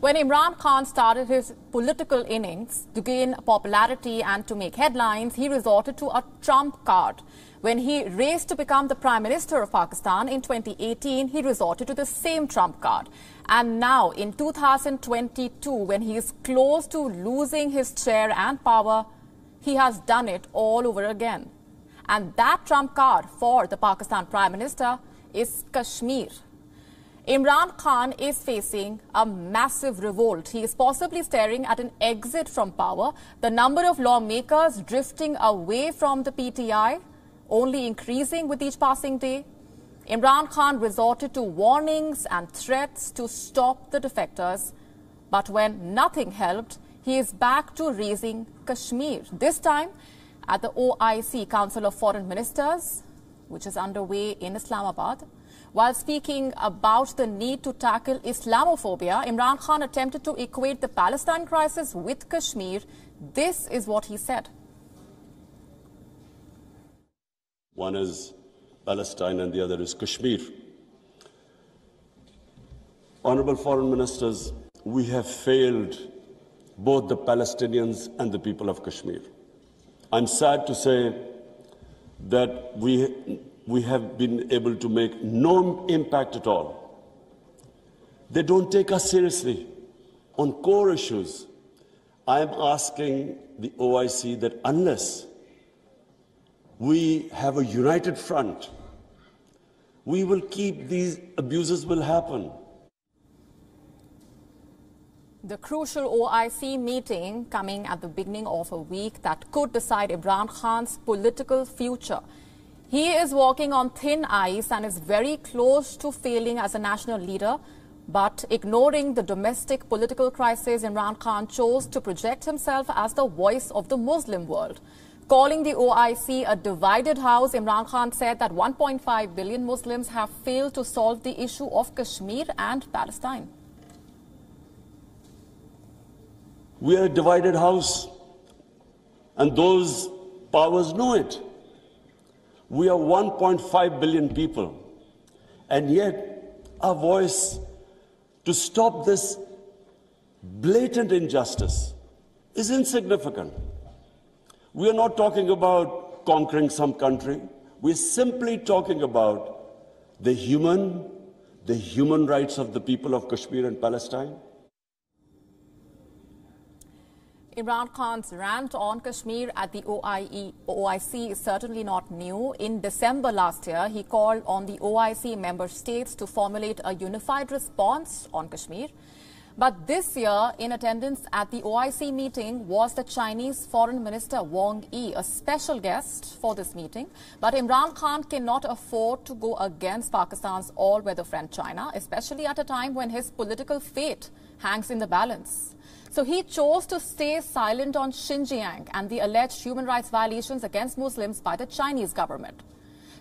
When Imran Khan started his political innings to gain popularity and to make headlines, he resorted to a trump card. When he raced to become the Prime Minister of Pakistan in 2018, he resorted to the same trump card. And now, in 2022, when he is close to losing his chair and power, he has done it all over again. And that trump card for the Pakistan Prime Minister is Kashmir. Imran Khan is facing a massive revolt. He is possibly staring at an exit from power. The number of lawmakers drifting away from the PTI only increasing with each passing day. Imran Khan resorted to warnings and threats to stop the defectors. But when nothing helped, he is back to raising Kashmir. This time at the OIC, Council of Foreign Ministers, which is underway in Islamabad. While speaking about the need to tackle Islamophobia, Imran Khan attempted to equate the Palestine crisis with Kashmir. This is what he said. One is Palestine and the other is Kashmir. Honorable Foreign Ministers, we have failed both the Palestinians and the people of Kashmir. I'm sad to say that we have been able to make no impact at all. They don't take us seriously on core issues. I am asking the OIC that unless we have a united front, we will keep these abuses will happen. The crucial OIC meeting coming at the beginning of a week that could decide Imran Khan's political future. He is walking on thin ice and is very close to failing as a national leader. But ignoring the domestic political crisis, Imran Khan chose to project himself as the voice of the Muslim world. Calling the OIC a divided house, Imran Khan said that 1.5 billion Muslims have failed to solve the issue of Kashmir and Palestine. We are a divided house, and those powers know it. We are 1.5 billion people, and yet our voice to stop this blatant injustice is insignificant. We are not talking about conquering some country. We are simply talking about the human rights of the people of Kashmir and Palestine. Imran Khan's rant on Kashmir at the OIC is certainly not new. In December last year, he called on the OIC member states to formulate a unified response on Kashmir. But this year, in attendance at the OIC meeting was the Chinese Foreign Minister Wang Yi, a special guest for this meeting. But Imran Khan cannot afford to go against Pakistan's all-weather friend China, especially at a time when his political fate hangs in the balance. So he chose to stay silent on Xinjiang and the alleged human rights violations against Muslims by the Chinese government.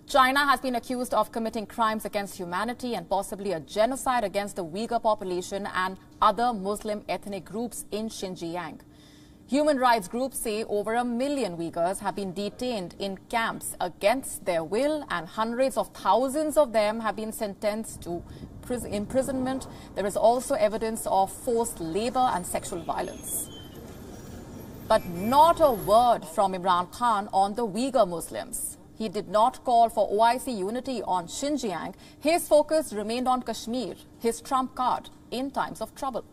China has been accused of committing crimes against humanity and possibly a genocide against the Uyghur population and other Muslim ethnic groups in Xinjiang. Human rights groups say over 1 million Uyghurs have been detained in camps against their will, and hundreds of thousands of them have been sentenced to imprisonment. There is also evidence of forced labor and sexual violence. But not a word from Imran Khan on the Uyghur Muslims. He did not call for OIC unity on Xinjiang. His focus remained on Kashmir, his trump card in times of trouble.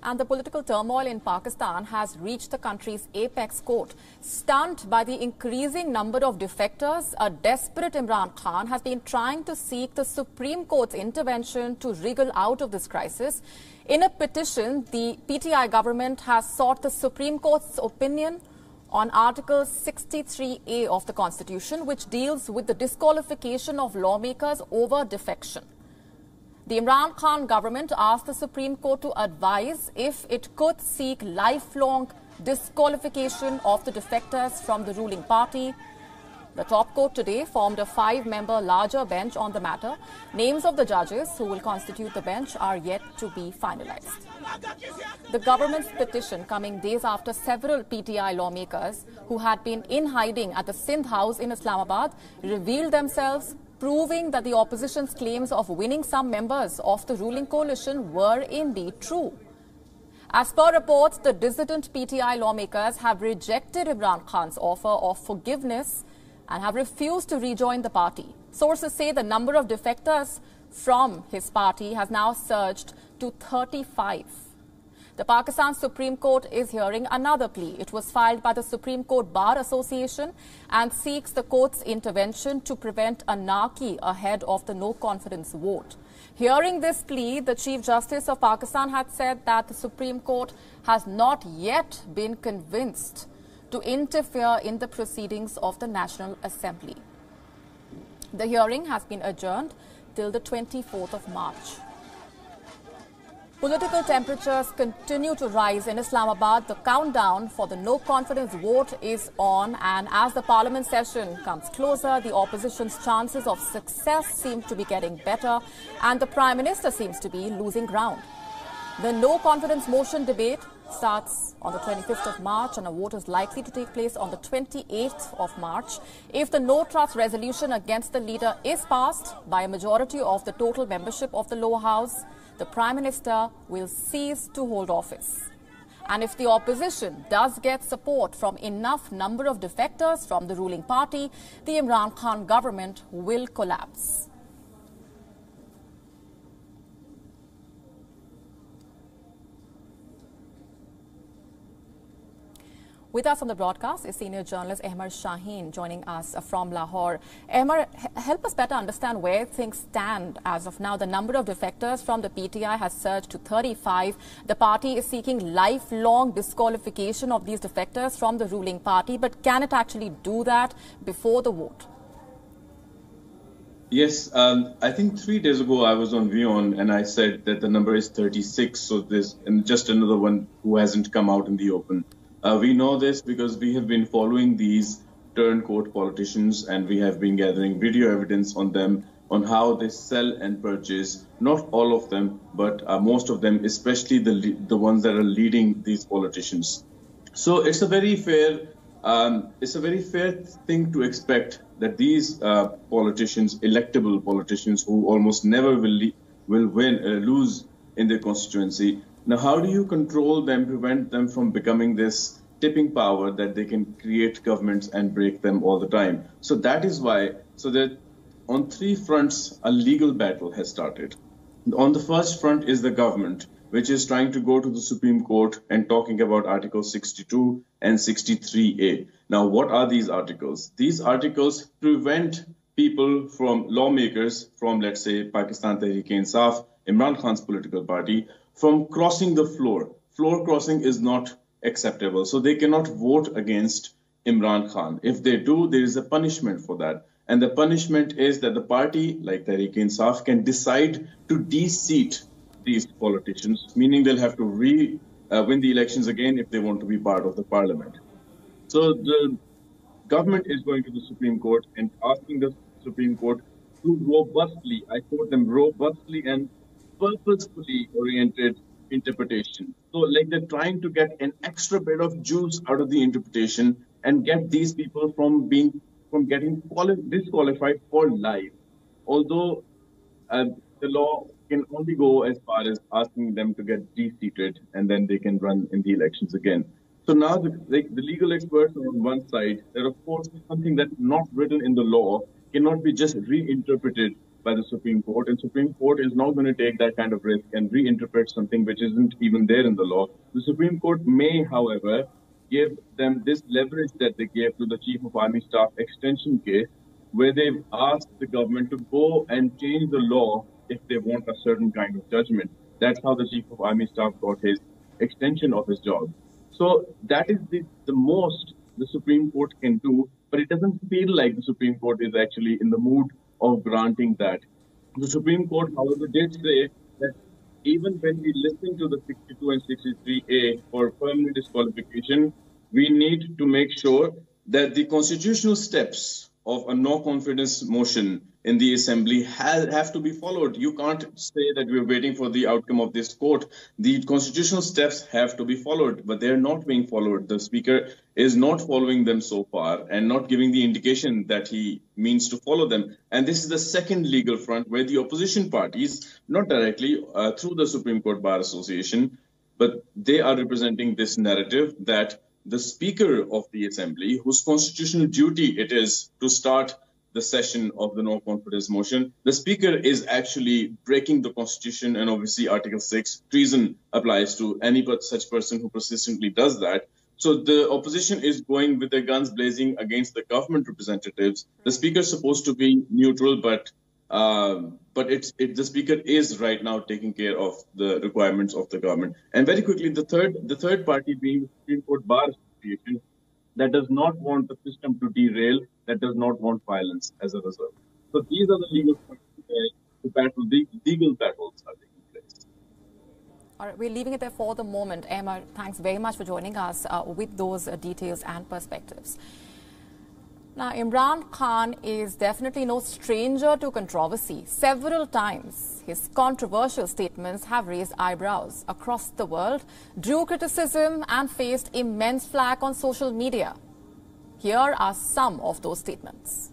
And the political turmoil in Pakistan has reached the country's apex court. Stunned by the increasing number of defectors, a desperate Imran Khan has been trying to seek the Supreme Court's intervention to wriggle out of this crisis. In a petition, the PTI government has sought the Supreme Court's opinion on Article 63A of the Constitution, which deals with the disqualification of lawmakers over defection. The Imran Khan government asked the Supreme Court to advise if it could seek lifelong disqualification of the defectors from the ruling party. The top court today formed a 5-member larger bench on the matter. Names of the judges who will constitute the bench are yet to be finalized. The government's petition coming days after several PTI lawmakers who had been in hiding at the Sindh House in Islamabad revealed themselves, proving that the opposition's claims of winning some members of the ruling coalition were indeed true. As per reports, the dissident PTI lawmakers have rejected Imran Khan's offer of forgiveness and have refused to rejoin the party. Sources say the number of defectors from his party has now surged to 35. The Pakistan Supreme Court is hearing another plea. It was filed by the Supreme Court Bar Association and seeks the court's intervention to prevent anarchy ahead of the no-confidence vote. Hearing this plea, the Chief Justice of Pakistan had said that the Supreme Court has not yet been convinced to interfere in the proceedings of the National Assembly. The hearing has been adjourned till the 24th of March. Political temperatures continue to rise in Islamabad. The countdown for the no-confidence vote is on, and as the parliament session comes closer, the opposition's chances of success seem to be getting better, and the Prime Minister seems to be losing ground. The no-confidence motion debate starts on the 25th of March, and a vote is likely to take place on the 28th of March. If the no-trust resolution against the leader is passed by a majority of the total membership of the lower house, the Prime Minister will cease to hold office. And if the opposition does get support from enough number of defectors from the ruling party, the Imran Khan government will collapse. With us on the broadcast is senior journalist Emma Shaheen, joining us from Lahore. Emma, help us better understand where things stand as of now. The number of defectors from the PTI has surged to 35. The party is seeking lifelong disqualification of these defectors from the ruling party. But can it actually do that before the vote? Yes, I think 3 days ago I was on WION and I said that the number is 36. So there's just another one who hasn't come out in the open. We know this because we have been following these turncoat politicians and we have been gathering video evidence on them, on how they sell and purchase, not all of them, but most of them, especially the ones that are leading these politicians. So it's a very fair thing to expect that these politicians, electable politicians who almost never will lose in their constituency. Now, how do you control them, prevent them from becoming this tipping power that they can create governments and break them all the time? So that is why, so that on 3 fronts, a legal battle has started. On the first front is the government, which is trying to go to the Supreme Court and talking about Article 62 and 63A. Now, what are these articles? These articles prevent people from lawmakers from, let's say, Pakistan Tehreek-e-Insaf, Imran Khan's political party, from crossing the floor. Floor crossing is not acceptable. So they cannot vote against Imran Khan. If they do, there is a punishment for that. And the punishment is that the party, like Tehreek-e-Insaf, can decide to de-seat these politicians, meaning they'll have to win the elections again if they want to be part of the parliament. So the government is going to the Supreme Court and asking the Supreme Court to robustly, I quote them, robustly and purposefully oriented interpretation. So like they're trying to get an extra bit of juice out of the interpretation and get these people from getting disqualified for life. Although the law can only go as far as asking them to get de-seated and then they can run in the elections again. So now the legal experts are on one side, that of course something that's not written in the law cannot be just reinterpreted by the Supreme Court, and Supreme Court is not going to take that kind of risk and reinterpret something which isn't even there in the law. The Supreme Court may, however, give them this leverage that they gave to the Chief of Army Staff extension case, where they've asked the government to go and change the law if they want a certain kind of judgment. That's how the Chief of Army Staff got his extension of his job. So that is the most the Supreme Court can do, but it doesn't feel like the Supreme Court is actually in the mood of granting that. The Supreme Court, however, did say that even when we listen to the 62 and 63A for permanent disqualification, we need to make sure that the constitutional steps of a no confidence motion in the assembly have to be followed. You can't say that we're waiting for the outcome of this court. The constitutional steps have to be followed, but they're not being followed. The speaker is not following them so far and not giving the indication that he means to follow them. And this is the second legal front where the opposition parties, not directly through the Supreme Court Bar Association, but they are representing this narrative that the Speaker of the Assembly, whose constitutional duty it is to start the session of the no confidence motion, the Speaker is actually breaking the Constitution, and obviously Article 6, treason applies to any such person who persistently does that. So the opposition is going with their guns blazing against the government representatives. The Speaker is supposed to be neutral, but the Speaker is right now taking care of the requirements of the government. And very quickly, the third party being the Supreme Court Bar Association, that does not want the system to derail, that does not want violence as a result. So these are the legal points the legal battles are taking place. All right, we're leaving it there for the moment. Emma, thanks very much for joining us with those details and perspectives. Now, Imran Khan is definitely no stranger to controversy. Several times, his controversial statements have raised eyebrows across the world, drew criticism and faced immense flack on social media. Here are some of those statements.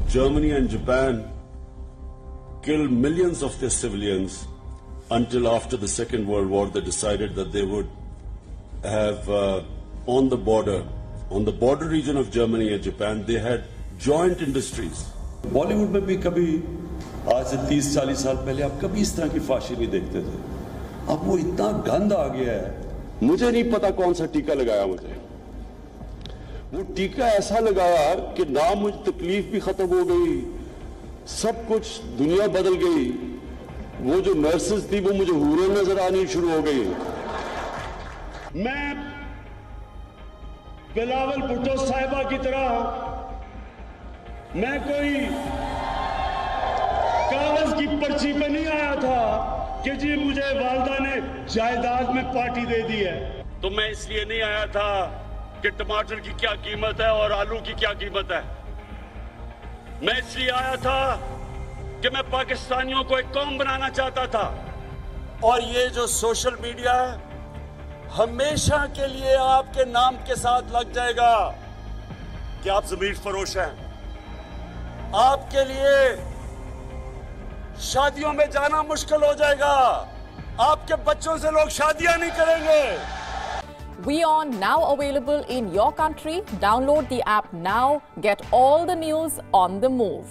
Germany and Japan killed millions of their civilians until after the Second World War. They decided that they would have on the border region of Germany and Japan, they had joint industries. Bollywood में भी कभी आज से 30-40 साल पहले आप कभी इस तरह की फाशी नहीं देखते थे. अब वो इतना गंद आ गया है. मुझे नहीं पता कौन सा टीका लगाया मुझे. वो टीका ऐसा लगाया कि ना मुझे तकलीफ भी खत्म हो गई, सब कुछ दुनिया बदल गई. वो जो नर्सेस थी वो मुझे हूरें नजर आनी शुरू हो गई. मैं बिलावल भुट्टो साहिबा की तरह मैं कोई कागज की पर्ची पे नहीं आया था कि जी मुझे वालदा ने जायदाद में पार्टी दे दी है. तो मैं इसलिए नहीं आया था कि टमाटर की क्या कीमत है और आलू की क्या कीमत है. मैं इसलिए आया था कि मैं पाकिस्तानियों को एक कौम बनाना चाहता था. और ये जो सोशल मीडिया है हमेशा के लिए आपके नाम के साथ लग जाएगा कि आप ज़मीर फरोश हैं. आपके लिए शादियों में जाना मुश्किल हो जाएगा. आपके बच्चों से लोग शादियां नहीं करेंगे. WION now available in your country. Download the app now. Get all the news on the move.